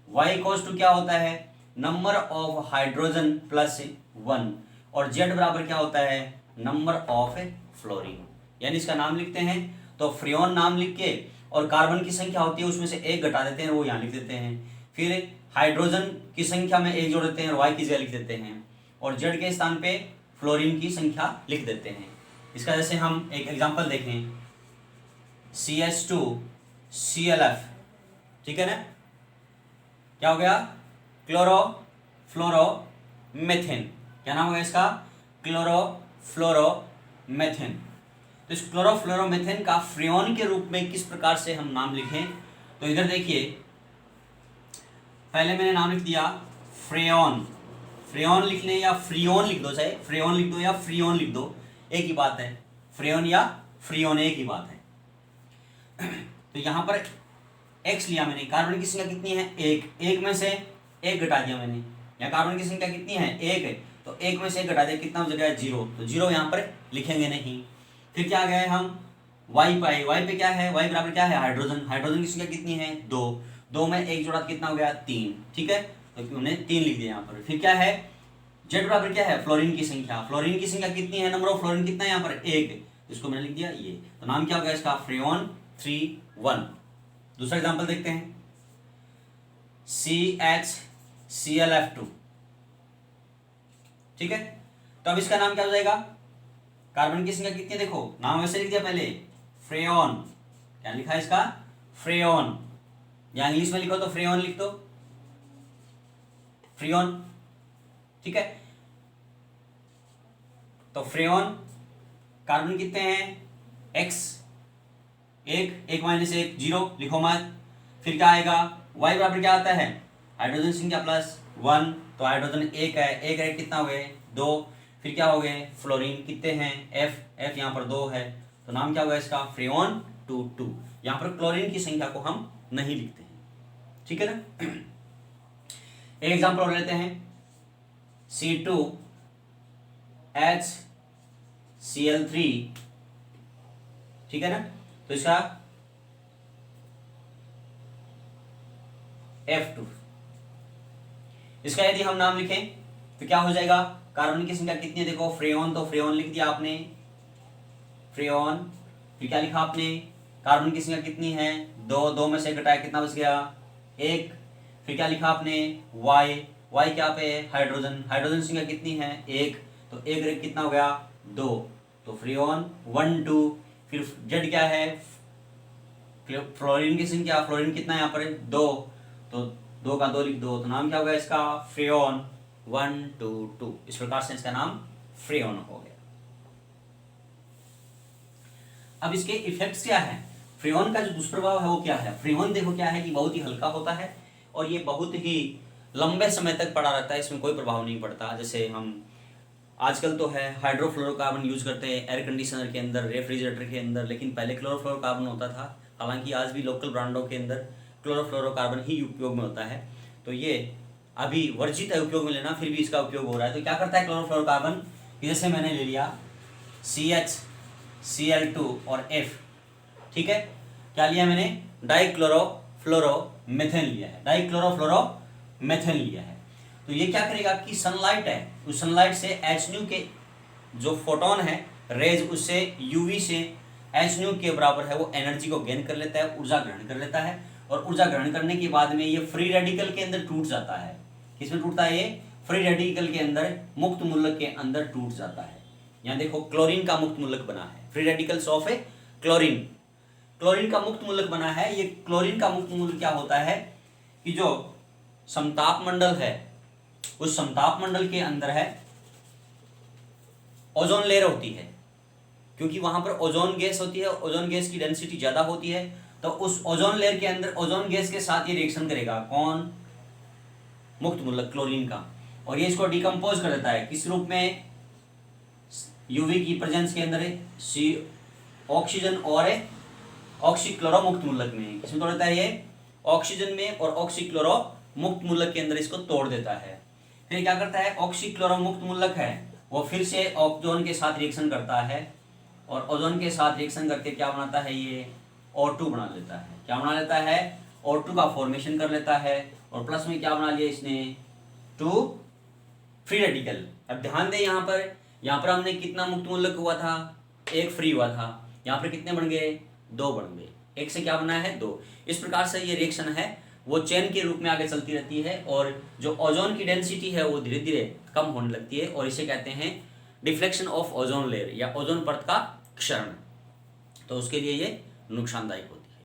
Y equals to क्या होता है, नंबर ऑफ हाइड्रोजन +1, और जेड बराबर क्या होता है, नंबर ऑफ फ्लोरीन। यानी इसका नाम लिखते हैं तो फ्रेयॉन नाम लिख के और कार्बन की संख्या होती है उसमें से एक घटा देते हैं, वो यहाँ लिख देते हैं। फिर हाइड्रोजन की संख्या में एक जोड़ देते हैं और वाई की जगह लिख देते हैं, और जेड के स्थान पे फ्लोरीन की संख्या लिख देते हैं। इसका जैसे हम एक एग्जांपल देखें, CH2ClF, ठीक है ना, क्या हो गया, क्लोरोफ्लोरोमेथेन। क्या नाम होगा इसका, क्लोरोफ्लोरोमेथेन। तो इस क्लोरोफ्लोरोमेथेन का फ्रेयॉन के रूप में किस प्रकार से हम नाम लिखें, तो इधर देखिए, पहले मैंने नाम लिख दिया फ्रेयॉन। फ्रेयॉन लिखने या फ्रीओन लिख दो, चाहे फ्रेयॉन लिख दो या फ्रीओन लिख दो, एक ही बात है। फ्रेयॉन या फ्रीओन एक ही बात है। तो यहां पर एक्स लिया मैंने, कार्बन की संख्या कितनी है, एक में से एक घटा दिया मैंने। यहाँ कार्बन की संख्या कितनी है, एक है, तो एक में से एक घटा दिया, कितना हो जाएगा, 0, तो 0 यहाँ पर लिखेंगे नहीं। फिर क्या गए हम, वाई पाए, वाई पे क्या है, वाई बराबर क्या है, हाइड्रोजन, हाइड्रोजन की संख्या कितनी है, 2 में एक जोड़ा कितना हो गया, 3, ठीक है, तो हमने 3 लिख दिया यहाँ पर। फिर क्या है, जेड बराबर क्या है, फ्लोरीन की संख्या, फ्लोरीन की संख्या कितनी है, नंबर ऑफ फ्लोरीन कितना है यहाँ पर, 1, इसको मैंने लिख दिया ये। तो नाम क्या होगा इसका, फ्रेयॉन 3,1। दूसरा एग्जांपल देखते हैं, CHClF2, ठीक है। तो अब इसका नाम क्या हो जाएगा, कार्बन की संख्या कितनी है, देखो नाम वैसे लिख दिया पहले, फ्रेयॉन, क्या लिखा है इसका, फ्रेयॉन, या इंग्लिश में लिखो तो फ्रेयॉन लिख दो, फ्रेयॉन, ठीक है। तो फ्रेयॉन, कार्बन कितने हैं, x, 1 -1 0 लिखो मत। फिर क्या आएगा, y बराबर क्या आता है, हाइड्रोजन संख्या +1, तो हाइड्रोजन 1 है, 1 कितना हो गए, 2। फिर क्या हो गए, फ्लोरीन कितने हैं, F यहाँ पर 2 है, तो नाम क्या होगा इसका, फ्रेयॉन 2,2। यहाँ पर क्लोरीन की संख्या को हम नहीं लिखते हैं, ठीक है ना। एक एग्जांपल और लेते हैं, C2HCl3, ठीक है ना, तो इसका F2, इसका यदि हम नाम लिखें तो क्या हो जाएगा, कार्बन की संख्या कितनी है, देखो फ्रेयॉन, तो फ्रेयॉन लिख दिया आपने, फ्रेयॉन। फिर क्या लिखा आपने, कार्बन की संख्या कितनी है, 2 में से घटाया कितना बच गया, 1। फिर क्या लिखा आपने, y क्या पे है, हाइड्रोजन, हाइड्रोजन संख्या कितनी है, 1, तो 1 कितना हो गया, 2, तो फ्रेयॉन 1,2। फिर जेड क्या है, फ्लोरीन की संख्या, फ्लोरीन कितना है यहाँ पर, 2, तो 2 का 2 लिख दो, तो नाम क्या होगा इसका, फ्रेयॉन 1,2,2। इस प्रकार से इसका नाम फ्रेयॉन हो गया। अब इसके इफेक्ट्स क्या है, फ्रेयॉन का जो दुष्प्रभाव है वो क्या है। फ्रेयॉन देखो क्या है कि बहुत ही हल्का होता है और ये बहुत ही लंबे समय तक पड़ा रहता है, इसमें कोई प्रभाव नहीं पड़ता। जैसे हम आजकल तो है हाइड्रोफ्लोरोकार्बन यूज करते हैं एयर कंडीशनर के अंदर, रेफ्रिजरेटर के अंदर, लेकिन पहले क्लोरोफ्लोरोकार्बन होता था। हालांकि आज भी लोकल ब्रांडों के अंदर क्लोरोफ्लोरोकार्बन ही उपयोग में होता है, तो ये अभी वर्जित है उपयोग में लेना, फिर भी इसका उपयोग हो रहा है। तो क्या करता है क्लोरोफ्लोरोकार्बन, जैसे मैंने ले लिया CHCl2 और F, ठीक है, क्या लिया मैंने, डाइक्लोरोफ्लोरोमेथेन लिया है, डाइक्लोरोफ्लोरोमेथेन लिया है। तो ये क्या करेगा कि सनलाइट है, उस सनलाइट से Hν के जो फोटोन है, रेज, उससे UV से Hν के बराबर है वो एनर्जी को गेन कर लेता है, ऊर्जा ग्रहण कर लेता है, और ऊर्जा ग्रहण करने के बाद में ये फ्री रेडिकल के अंदर टूट जाता है। किसमें टूटता है ये? फ्री रेडिकल के अंदर, मुक्त मूलक के अंदर टूट जाता है। यहाँ देखो क्लोरीन का मुक्त मूलक बना है, free radicals of A chlorine, chlorine का मुक्त मूलक बना है। ये क्लोरीन का मुक्त मूलक क्या होता है कि जो समताप मंडल है, उस समताप मंडल के अंदर है ओजोन लेयर होती है, क्योंकि वहां पर ओजोन गैस होती है, ओजोन गैस की डेंसिटी ज्यादा होती है, तो उस ओजोन लेयर के अंदर ओजोन गैस के साथ ये रिएक्शन करेगा। कौन? मुक्त मूलक क्लोरीन का, और ये इसको डिकम्पोज कर देता है किस रूप में? यूवी की प्रेजेंस के अंदर सी ऑक्सीजन और ऑक्सीक्लोरो मुक्त मूलक में। किसमें तोड़ देता है ये? ऑक्सीजन में और ऑक्सीक्लोरो मुक्त मूलक के अंदर इसको तोड़ देता है। फिर क्या करता है? ऑक्सीक्लोरो मुक्त मूलक है वो फिर से ओजोन के साथ रिएक्शन करता है, और ओजोन के साथ रिएक्शन करके क्या बनाता है? ये O2 बना लेता है। क्या बना लेता है? O2 का फॉर्मेशन कर लेता है, और प्लस में क्या बना लिया इसने? 2 फ्री रेडिकल। अब ध्यान दें यहाँ पर हमने कितना मुक्त मूलक हुआ था? 1 फ्री हुआ था। यहाँ पर कितने बन गए? 2 बन गए। 1 से क्या बना है? 2। इस प्रकार से ये रिएक्शन है वो चेन के रूप में आगे चलती रहती है, और जो ओजोन की डेंसिटी है वो धीरे धीरे कम होने लगती है, और इसे कहते हैं डिफ्लेक्शन ऑफ ओजोन लेयर या ओजोन परत का क्षरण। तो उसके लिए ये नुकसानदायक होती है।